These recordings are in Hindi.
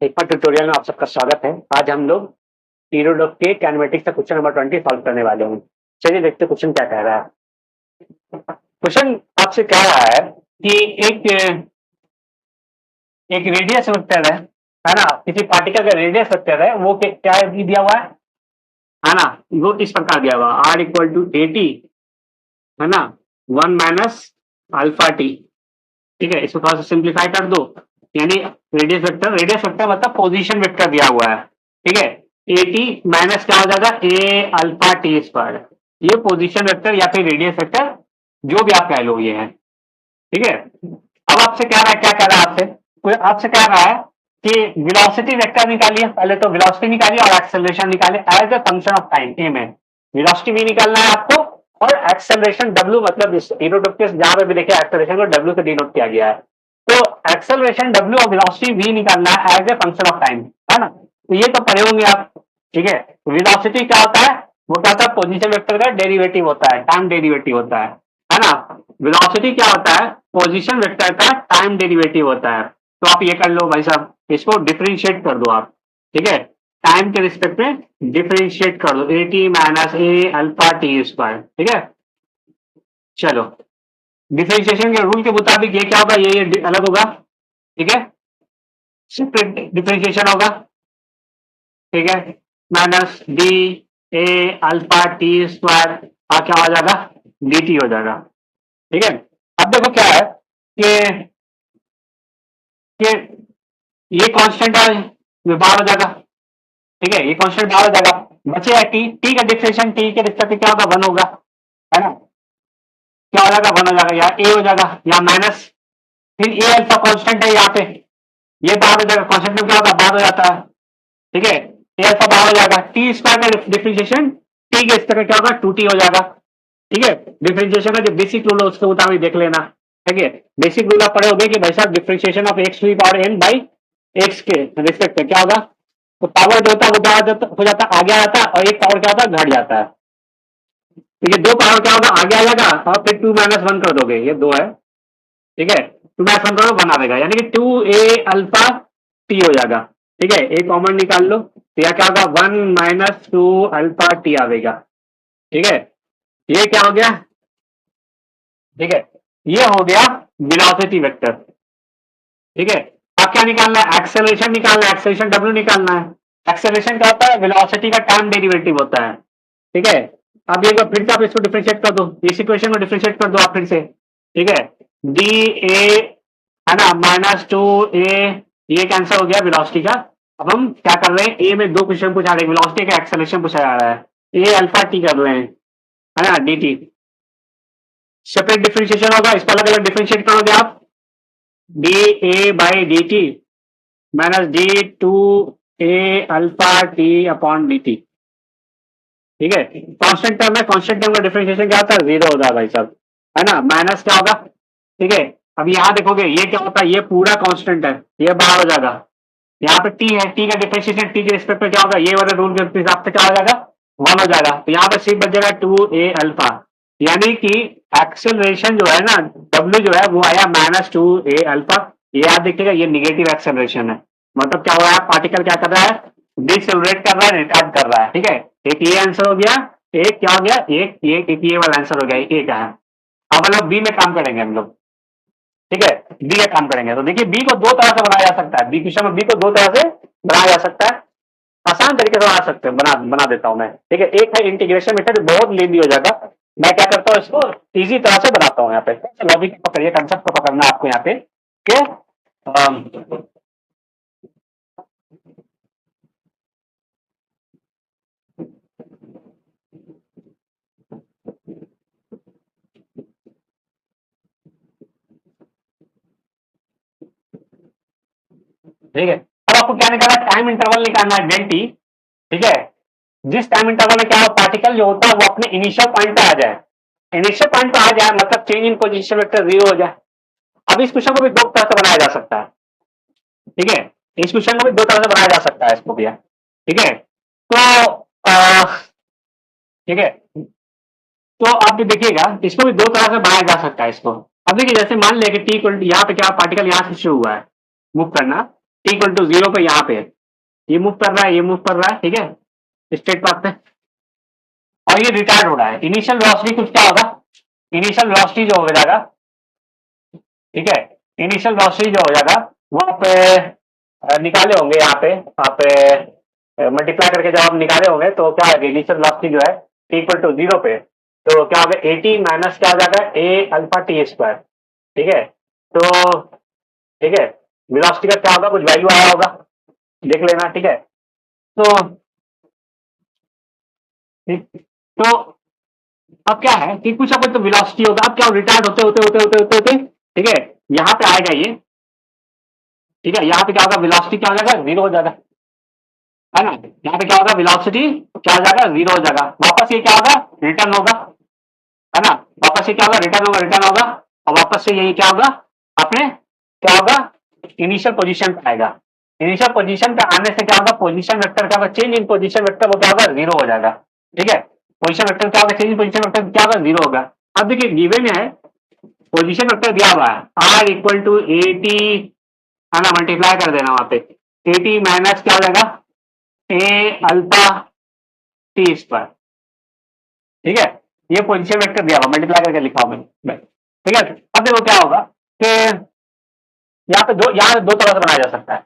एक बार ट्यूटोरियल में आप सबका स्वागत है। आज हम लोग पीरियड ऑफ के कैनेमेटिक्स का क्वेश्चन नंबर 20 सॉल्व करने वाले हैं। चलिए देखते क्वेश्चन क्या कह रहा है। क्वेश्चन आपसे कह रहा है कि एक एक रेडियस वेक्टर है ना, किसी पार्टिकल का रेडियस वेक्टर है, वो क्या दिया हुआ है ना, वो इस प्रकार दिया हुआ r इक्वल टू एटी है ना, 1 माइनस अल्फा टी। ठीक है, इसको थोड़ा सा सिंप्लीफाई कर दो, यानी रेडियस वेक्टर मतलब पोजीशन वेक्टर दिया हुआ है। ठीक है, ए टी माइनस क्या हो जाएगा, ए अल्फा टी स्क्वायर। ये पोजीशन वेक्टर या फिर रेडियस वेक्टर, जो भी आप कह लो ये है। ठीक है, अब आपसे कह रहा है, क्या कह रहा है आपसे, कोई आपसे कह रहा है कि वेलोसिटी वेक्टर निकालिए। पहले तो वेलोसिटी निकालिए और एक्सेलरेशन निकालिए as a function of time. A में वेलोसिटी भी निकालना है आपको और एक्सेलरेशन डब्ल्यू, मतलब जहां पे भी देखिए एक्सेलरेशन को डब्ल्यू से डिनोट किया गया है, तो एक्सेलरेशन डब्ल्यू और वेलोसिटी भी निकालना है as a function of time, है ना। तो ये तो पढ़े होंगे आप। ठीक है, वेलोसिटी क्या होता है, वो क्या होता है, पोजीशन वेक्टर का डेरिवेटिव होता है, टाइम डेरिवेटिव होता है ना। वेलोसिटी क्या होता है, पोजीशन वेक्टर का टाइम डेरिवेटिव होता है। तो आप ये कर लो भाई साहब, इसको डिफरेंशिएट कर दो आप। ठीक है, टाइम के रिस्पेक्ट में डिफरेंशिएट कर दो, A T minus A alpha T square. ठीक है, चलो डिफरेंशिएशन के रूल के मुताबिक ये क्या होगा, ये अलग होगा। ठीक है, सेपरेट डिफरेंशिएशन होगा। ठीक है, minus D A alpha T square क्या हो जाएगा, डी टी हो जाएगा। ठीक है, अब देखो क्या है कि ये कांस्टेंट है, ये बाहर हो जाएगा। ठीक है, ये कांस्टेंट बाहर हो जाएगा, बचेगा टी। टी का डिफरेंशिएशन टी के रिस्पेक्ट में क्या होगा, 1 होगा, है ना। क्या हो जाएगा, 1 हो जाएगा, यहाँ ए हो जाएगा, यहाँ माइनस, फिर ए अल्फा कांस्टेंट है यहाँ पे, ये बाहर हो जाएगा, कांस्टेंट में क्या होगा, बाहर हो जाता है। ठीक है, ए अल्फा बाहर हो जाएगा, टी स्क्वायर का डिफरेंशिएशन टी के स्क्वायर क्या होगा, 2t हो जाएगा। ठीक है, डिफरेंशिएशन का जो बेसिक रूल है उसके मुताबिक देख लेना। ठीक है, बेसिक रूल आप पढ़े होंगे कि भाई साहब differentiation of x to the power n by x के रिस्पेक्ट में क्या होगा, तो पावर जो होता है वो क्या हो जाता है, आगे आता है, और एक पावर क्या होता है, घट जाता है। तो ये दो पावर क्या होगा, आगे आ जाएगा, और फिर 2 माइनस 1 कर दोगे, ये 2 है। ठीक है, 2 माइनस 1 करो, 1 आएगा, यानी कि 2a अल्फा टी हो जाएगा। ठीक है, ए कॉमन निकाल लो, तो यह क्या होगा, 1 माइनस 2 अल्फा टी आएगा। ठीक है, ये क्या हो गया। ठीक है, ये हो गया वेलोसिटी वेक्टर। ठीक है, अब क्या निकालना है, एक्सेलरेशन निकालना है, एक्सेलरेशन डब्ल्यू निकालना है। एक्सेलरेशन क्या होता है, वेलोसिटी का टाइम डेरिवेटिव होता है। ठीक है, अब एक बार फिर से आप इसको डिफरेंशिएट कर दो, इस इक्वेशन को डिफरेंशिएट कर दो आप फिर से। ठीक है, डी ए है ना, माइनस 2a, ये कैंसिल हो गया वेलोसिटी का। अब हम क्या कर रहे हैं, ए में 2 क्वेश्चन पूछा रहे हैं, वेलोसिटी का एक्सेलरेशन पूछा जा रहा है, ए अल्फा टी कर रहे हैं, है ना, डी टी। सेपरेट डिफरेंशिएशन होगा, इसको अलग अलग डिफरेंशिएट करोगे आप, D A by D T minus D 2a alpha T upon D T. ठीक है, कांस्टेंट टर्म है, कांस्टेंट टर्म का डिफरेंशिएशन क्या होता है, 0 होता है भाई साहब, है ना, माइनस क्या होगा। ठीक है, अब यहाँ देखोगे ये क्या होता है, ये पूरा कांस्टेंट है, ये बाहर हो जाएगा, यहाँ पे टी है, टी का डिफरेंशिएशन टी के रिस्पेक्ट में क्या होगा, ये वाले रूल के हिसाब से क्या हो जाएगा, 1 हो जाएगा, तो यहाँ पे सिर्फ बच जाएगा 2a अल्फा, यानी कि एक्सेलरेशन जो है ना, डब्ल्यू जो है वो आया माइनस 2a अल्फा। ये याद देखिएगा, ये निगेटिव एक्सेलरेशन है, मतलब क्या हो रहा है, पार्टिकल क्या कर रहा है, डिसेलरेट कर रहा है, रिटार्ड कर रहा है। ठीक है, एक ये आंसर हो गया, एक क्या हो गया, एक ये वाला आंसर हो गया, ए का है। अब मतलब बी में काम करेंगे हम लोग। ठीक है, बी का काम करेंगे, तो देखिए बी को 2 तरह से बनाया जा सकता है, बी क्वेश्चन में बी को 2 तरह से बनाया जा सकता है, आसान तरीके से बना सकते हैं, बना देता हूं मैं। ठीक है, एक है इंटीग्रेशन मेथड, बहुत लेंदी हो जाएगा, मैं क्या करता हूँ, इसको इजी तरह से बनाता हूँ। यहाँ पे लॉजिक पकड़िए, कंसेप्ट को पकड़ना है आपको यहाँ पे कि ठीक है, अब आपको क्या निकालना है, टाइम इंटरवल निकालना है, डेल टी। ठीक है, जिस टाइम इंटरवल में क्या हो, पार्टिकल जो होता है वो अपने इनिशियल पॉइंट पे आ जाए, इनिशियल पॉइंट पे आ जाए मतलब चेंज इन पोजीशन वेक्टर 0 हो जाए। अब इस क्वेश्चन को भी 2 तरह से बनाया जा सकता है। ठीक है, इस क्वेश्चन को भी 2 तरह से बनाया जा सकता है, इसको भी। ठीक है, तो ठीक है, तो आप भी देखिएगा, इसको भी 2 तरह से बनाया जा सकता है इसको। अब देखिए, जैसे मान लिया कि टी यहाँ पे क्या पार्टिकल यहाँ से शुरू हुआ है मूव करना, टी इक्वल टू 0 पे यहाँ पे ये मूव कर रहा है, ये मूव कर रहा है, ठीक है, स्ट्रेट पाथ पे, और ये रिटायर्ड हो रहा है। इनिशियल वेलोसिटी कुछ क्या होगा, इनिशियल वेलोसिटी जो हो जाएगा, ठीक है, इनिशियल वेलोसिटी जो हो जाएगा वहां पे निकाले होंगे, यहाँ पे मल्टीप्लाई करके जब आप निकाले होंगे तो क्या होगा, इनिशियल वेलोसिटी जो है टी इक्वल टू 0 पे, तो क्या होगा, एटी माइनस क्या हो जाएगा, ए अल्फा टी स्क्वायर, ठीक है। तो ठीक है, वेलोसिटी का क्या होगा, कुछ वैल्यू आया होगा, देख लेना, ठीक है। तो ठीक, तो अब क्या है कि कुछ अब तो वेलोसिटी होगा, अब क्या रिटायर्ड होते होते होते होते होते होते, ठीक है, यहाँ पे आएगा ये, ठीक है, यहाँ पे क्या होगा, वेलोसिटी क्या हो जाएगा, 0 हो जाएगा, है ना। यहाँ पे क्या होगा, वेलोसिटी क्या हो जाएगा, 0 हो जाएगा, वापस ये क्या होगा, रिटर्न होगा, है ना, वापस से क्या होगा, रिटर्न होगा, रिटर्न होगा, और वापस से यही क्या होगा, अपने क्या होगा, इनिशियल पोजीशन पे आएगा। इनिशियल पोजीशन पे आने से क्या होगा, पोजीशन वेक्टर क्या होगा, चेंज इन पोजीशन वेक्टर वो क्या होगा, 0 हो जाएगा, ठीक है। पोजीशन वेक्टर क्या होगा, चेंज इन पोजीशन वेक्टर क्या होगा, 0 होगा। अब देखिए गिवन है, पोजीशन वेक्टर दिया हुआ है R equal to A T, है ना, मल्टीप्लाई कर देना वहां पे, ए टी माइनस क्या हो जाएगा, ए अल्फा टी स्क्वायर, ठीक है। ये पोजीशन वेक्टर दिया हुआ, मल्टीप्लाई करके लिखा हुआ मैंने, ठीक है। अब देखो क्या होगा कि यहाँ पे दो तरह से बनाया जा सकता है।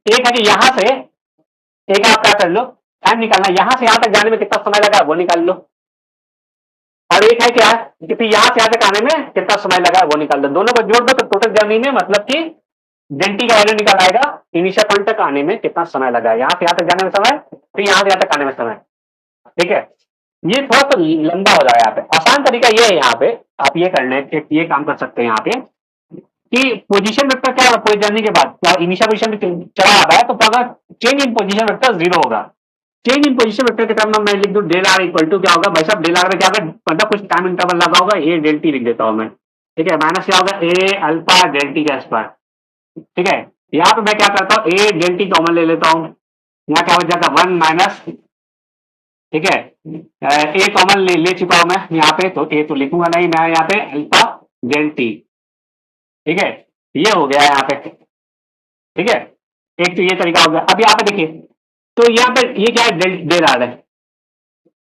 एक है कि यहाँ से, एक आप क्या कर लो, टाइम निकालना, यहाँ से यहाँ तक जाने में कितना समय लगा वो निकाल लो, और एक है क्या कि फिर यहाँ से यहाँ तक आने में कितना समय लगा वो निकाल दो, दोनों को जोड़ दो तो टोटल जर्नी में मतलब कि डेल्टी का वैल्यू निकल आएगा, इनिशियल पॉइंट तक आने में कितना समय लगा, यहाँ से यहाँ तक जाने में समय, फिर यहाँ से यहाँ तक आने में समय, ठीक है। ये थोड़ा सा लंबा हो जाएगा, यहाँ पे आसान तरीका ये है, यहाँ पे आप ये करने ये काम कर सकते हैं यहाँ पे कि पोजीशन वेक्टर क्या होगा, पूरे जर्नी के बाद क्या इनिशियल पोजीशन पे चला आता है तो अगर चेंज इन पोजीशन वेक्टर 0 होगा, चेंज इन पोजीशन वेक्टर के टर्म में मैं लिख दूं डेल आर इक्वल टू क्या होगा, भाई साहब डेल आर में क्या होगा, मतलब कुछ टाइम इंटरवल लगा होगा, ए डेल टी लिख देता हूं मैं, ठीक है, माइनस क्या होगा, ए अल्फा डेल टी का स्क्वायर, ठीक है। यहाँ पे मैं क्या करता हूँ, ए डेल टी कॉमन ले लेता हूँ, यहाँ क्या हो जाएगा 1 माइनस, ठीक है, ए कॉमन ले चुका हूं मैं यहाँ पे, तो ए तो लिखूंगा नहीं मैं यहाँ पे, अल्फा डेल टी, ठीक है, ये हो गया यहाँ पे, ठीक है। एक तो ये तरीका हो गया। अब यहाँ पे देखिए, तो यहाँ पे ये क्या है, डेल आ रहा है,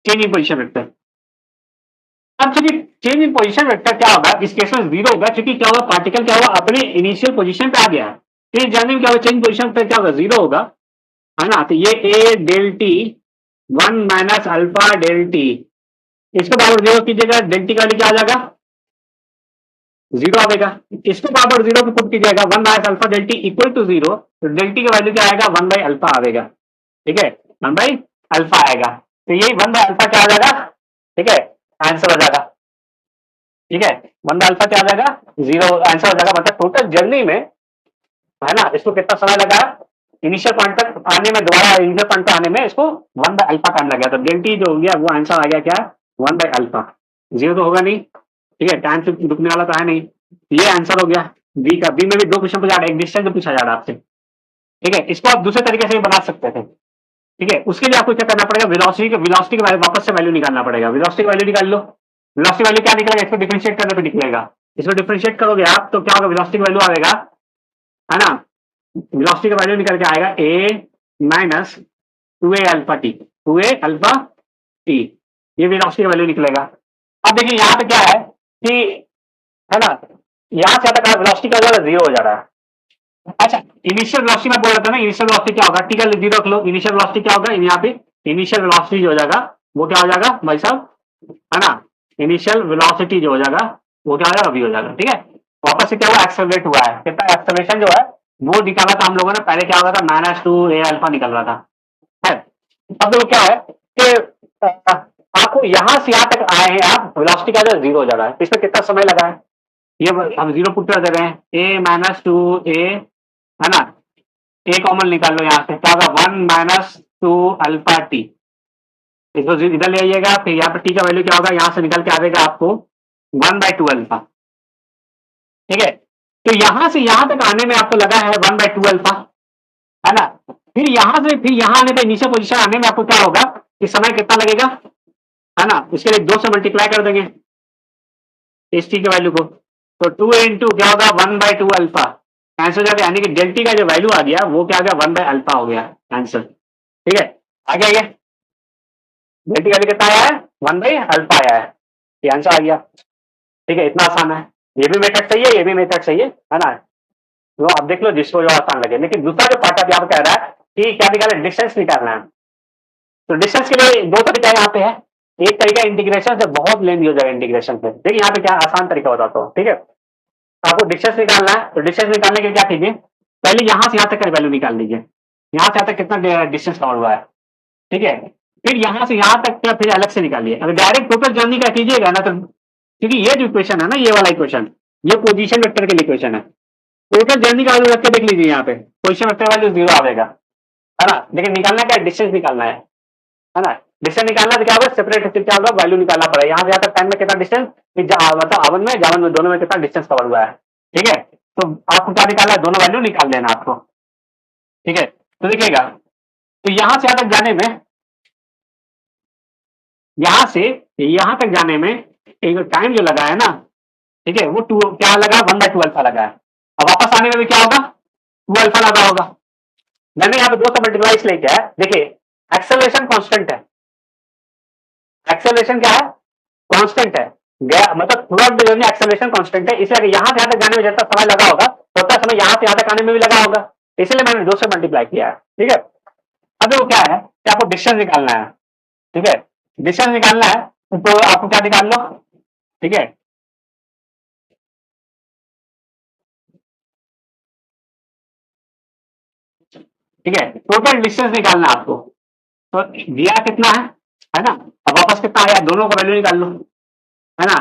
चेंज इन पोजीशन वेक्टर। अब चलिए चेंज इन पोजीशन वेक्टर क्या होगा, इस केस में 0 होगा, क्योंकि क्या होगा, पार्टिकल क्या होगा, अपने इनिशियल पोजीशन पे आ गया है, तो इस जर्नी में क्या होगा, चेंज पोजीशन वेक्टर क्या होगा, 0 होगा, है ना। तो ये a delta t 1 minus alpha del t, इसको बराबर 0 कीजिएगा, डेल टी का वैल्यू क्या आ जाएगा, 0 आएगा, इसको बराबर 0 पे पुट कीजिएगा, 1 minus alpha del T equal to 0, तो डेल टी का वैल्यू क्या आएगा, 1 बाई अल्फा आएगा, ठीक है, 1 बाई अल्फा आएगा, तो यही 1 बाई अल्फा क्या आ जाएगा, ठीक है, आंसर हो जाएगा, ठीक है, 1 बाई अल्फा क्या आ जाएगा, 0 आंसर हो जाएगा, मतलब टोटल जर्नी में, है ना, इसको कितना समय लगा, इनिशियल पॉइंट तक आने में, दोबारा इनिशियल पॉइंट तक आने में इसको 1 बाई अल्फा टाइम लगा, तो डेल टी जो हो गया वो आंसर आ गया क्या, 1 बाई अल्फा, 0 तो होगा नहीं, ठीक है, टाइम से रुकने वाला तो है नहीं, ये आंसर हो गया बी का। बी में भी 2 क्वेश्चन पूछा जा रहा है, एक डिस्टेंस में पूछा जा रहा है आपसे, ठीक है, इसको आप दूसरे तरीके से भी बना सकते थे, ठीक है। उसके लिए आपको क्या करना पड़ेगा, वेलोसिटी के वापस से वैल्यू निकालना पड़ेगा, वेलोसिटी वैल्यू निकाल लो, वेलोसिटी वैल्यू क्या निकलेगा, इसको डिफरेंशिएट करने पे निकलेगा, इसको डिफरेंशिएट करोगे आप तो क्या होगा, वेलोसिटी वैल्यू आएगा, है ना, वेलोसिटी का वैल्यू निकल के आएगा a minus 2a alpha t, 2a alpha t, ये वेलोसिटी का वैल्यू निकलेगा। अब देखिए यहाँ पे क्या है कि, है ना, यहाँ से तक वेलोसिटी का वैल्यू 0 हो जा रहा है। अच्छा, इनिशियल वेलोसिटी में बोल रहा था ना, इनिशियल वेलोसिटी क्या होगा, ठीक है, 0 रख लो, इनिशियल वेलोसिटी क्या होगा, यहाँ पे इनिशियल वेलोसिटी जो हो जाएगा वो क्या हो जाएगा भाई साहब, है ना, इनिशियल वेलोसिटी जो हो जाएगा वो क्या हो जाएगा, अभी हो जाएगा, ठीक है। वापस से क्या हुआ, एक्सेलरेट हुआ है, कितना एक्सेलरेशन जो है वो निकाला था हम लोगों ने, पहले क्या होगा था, -2a अल्फा निकल रहा था, है। अब देखो क्या है कि आपको यहाँ से यहाँ तक आए हैं आप, वेलोसिटी का जो 0 हो जा रहा है, इसमें कितना समय लगा है, ये हम 0 पुट कर दे रहे हैं, a माइनस 2a, है ना, ए कॉमन निकाल लो, यहाँ से क्या होगा, 1 माइनस 2 अल्फा टी, इसको इधर ले आइएगा, फिर यहाँ पे टी का वैल्यू क्या होगा, यहाँ से निकल के आएगा आपको 1 बाई 2 अल्फा, ठीक है। तो यहाँ से यहाँ तक आने में आपको लगा है 1 बाई 2 अल्फा, है ना, फिर यहाँ से फिर यहाँ आने पे इनिशियल पोजीशन आने में आपको क्या होगा कि समय कितना लगेगा, है ना, इसके लिए 2 से मल्टीप्लाई कर देंगे इस टी के वैल्यू को, तो 2 इंटू क्या होगा 1 बाई 2 अल्फा, कैंसिल हो जाएगा, यानी कि डेल्टी का जो वैल्यू आ गया वो क्या आ गया, 1/अल्फा हो गया आंसर। ठीक है, आगे आइए, डेल्टी का वैल्यू कितना आया है, 1/अल्फा आया है, ये आंसर आ गया। ठीक है, इतना आसान है, ये भी मेथड सही है, ये भी मेथड सही है ना। तो आप देख लो जिसको जो आसान लगे। लेकिन दूसरा जो पार्ट अब यहाँ पे कह रहा है कि क्या निकालना है, डिस्टेंस निकालना है। तो डिस्टेंस के लिए दो तरीका यहाँ पे है। एक तरीका इंटीग्रेशन से, बहुत लेंदी हो जाएगा इंटीग्रेशन से। देखिए यहाँ पे क्या आसान तरीका बताता हूँ। ठीक है, तो आपको डिस्टेंस निकालना है, तो डिस्टेंस निकालने के लिए क्या कीजिए, पहले यहाँ से यहाँ तक का वैल्यू निकाल लीजिए, यहाँ से यहाँ तक कितना डिस्टेंस कवर हुआ है। ठीक है, फिर यहाँ से यहाँ तक का फिर अलग से निकालिए। अगर डायरेक्ट टोटल जर्नी का कीजिएगा ना, तो क्योंकि ये जो इक्वेशन है ना, ये वाला इक्वेशन, ये पोजीशन वेक्टर के लिए इक्वेशन है। टोटल जर्नी का वैल्यू रख के देख लीजिए, यहाँ पे पोजीशन वेक्टर वैल्यू 0 आएगा, है ना। लेकिन निकालना क्या है, डिस्टेंस निकालना है ना। डिस्टेंस निकालना तो क्या होगा, सेपरेट क्या होगा, वैल्यू निकालना पड़ेगा। यहाँ से यहाँ तक टाइम में कितना डिस्टेंस, मतलब आवन में जावन में दोनों में कितना डिस्टेंस कवर हुआ है। ठीक है, तो आपको क्या निकालना है, दोनों वैल्यू निकाल देना आपको। ठीक है, तो देखिएगा, तो यहाँ से यहाँ तक जाने में, यहाँ से यहाँ तक जाने में एक टाइम जो लगा है ना, ठीक है, वो टू क्या लगा, 1/2 अल्फा लगा है। अब वापस आने में भी क्या होगा, 2 अल्फा लगा होगा। मैंने यहाँ पे 2 से मल्टीप्लाई इसलिए किया है, देखिए एक्सेलरेशन कांस्टेंट है, एक्सेलरेशन क्या है, कांस्टेंट है, गया मतलब through out the journey acceleration constant है, इसलिए यहाँ से यहाँ तक जाने में जितना समय लगा होगा उतना समय यहाँ से यहाँ तक आने में भी लगा होगा, इसलिए मैंने 2 से मल्टीप्लाई किया है। ठीक है, अब वो क्या है कि आपको डिस्टेंस निकालना है। ठीक है, डिस्टेंस निकालना है, तो आपको क्या निकाल लो। ठीक है, ठीक है, टोटल डिस्टेंस निकालना है आपको। तो दिया कितना है ना। अब वापस कितना आया, दोनों का वैल्यू निकाल लो, है ना,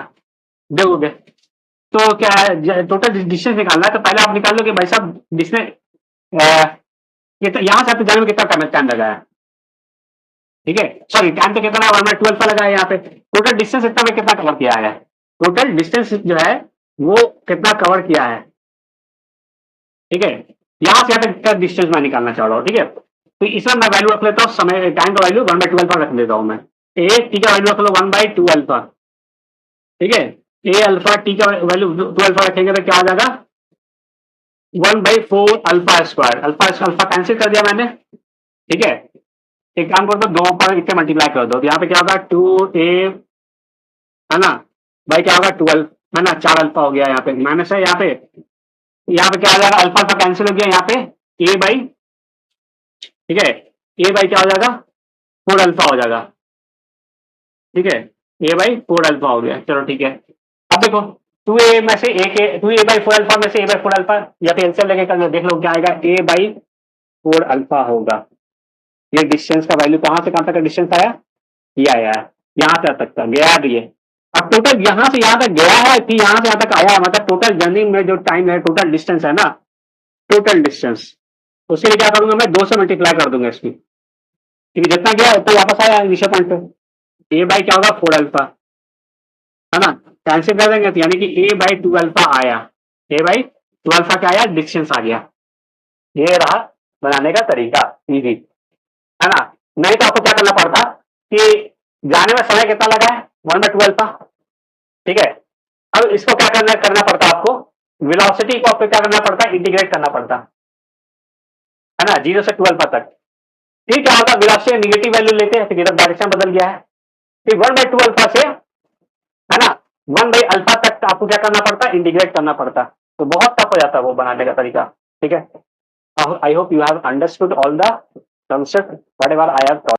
देखोगे। तो क्या है, टोटल डिस्टेंस निकालना है, तो पहले आप निकाल लो कि भाई साहब डिस्टेंस यहाँ से आपको जाने में कितना टाइम लगा है। ठीक है, सॉरी टाइम तो कितना, 1/12 लगा है यहाँ पे। टोटल डिस्टेंस इतना में कितना कवर किया है, टोटल डिस्टेंस जो है वो कितना कवर किया है। ठीक है, यहाँ से यहाँ तक का डिस्टेंस मैं निकालना चाह रहा हूँ। ठीक है, तो इसमें मैं वैल्यू रख लेता हूँ, समय टाइम का वैल्यू 1/12 रख देता हूँ मैं। ए टी का वैल्यू रख लो 1/2 अल्फा। ठीक है, ए अल्फा टी का वैल्यू 2 अल्फा रखेंगे तो क्या आ जाएगा, 1/4 alpha square. Alpha alpha cancel कर दिया मैंने। ठीक है, एक काम कर दो, दो पर इससे मल्टीप्लाई कर दो, तो यहाँ पे क्या होगा 2a, है ना, भाई क्या होगा 12, है ना, 4 अल्फा हो गया, यहाँ पे माइनस है, यहाँ पे क्या हो जाएगा, अल्फा अल्फा कैंसिल हो गया, यहाँ पे ए बाई, ठीक है, ए बाई क्या हो जाएगा, 4 अल्फा हो जाएगा। ठीक है, ए बाई 4 अल्फा हो गया, चलो ठीक है। अब देखो, टू ए बाई 4 अल्फा में से ए बाई 4 अल्फा, या फिर एलसीएम लेके कर देख लो क्या आएगा, ए बाई 4 अल्फा होगा। ये डिस्टेंस का वैल्यू कहां से कहां तक का डिस्टेंस आया, ये आया है, यहाँ से तक का गया है ये। अब टोटल यहाँ से यहाँ तक गया है कि यहाँ से यहाँ तक आया है, मतलब टोटल जर्नी में जो टाइम है, टोटल डिस्टेंस है ना, टोटल डिस्टेंस, उसके लिए क्या करूंगा मैं, 2 से मल्टीप्लाई कर दूंगा इसकी, क्योंकि जितना गया उतना वापस आया इनिशियल पॉइंट पे। ए बाई क्या होगा 4 अल्फा, है ना, कैंसिल कर देंगे तो यानी कि ए बाई 2 अल्फा आया, ए बाई 2 अल्फा क्या आया, डिस्टेंस आ गया। ये रहा बनाने का तरीका, इजी, है ना। नहीं तो आपको क्या करना पड़ता कि जाने में समय कितना लगा है, 1/12 का। ठीक है, अब इसको क्या करना पड़ता आपको, वेलोसिटी को आपको क्या करना पड़ता है, इंटीग्रेट करना पड़ता, है ना, 0 से 12 तक। ठीक क्या होता, वेलोसिटी निगेटिव वैल्यू लेते हैं, फिर डायरेक्शन बदल गया है, फिर 1/12 से, है ना, 1/अल्फा तक आपको क्या करना पड़ता, इंटीग्रेट करना पड़ता। तो बहुत टफ हो जाता है वो बनाने का तरीका। ठीक है, I hope you have understood all the concept whatever I have taught.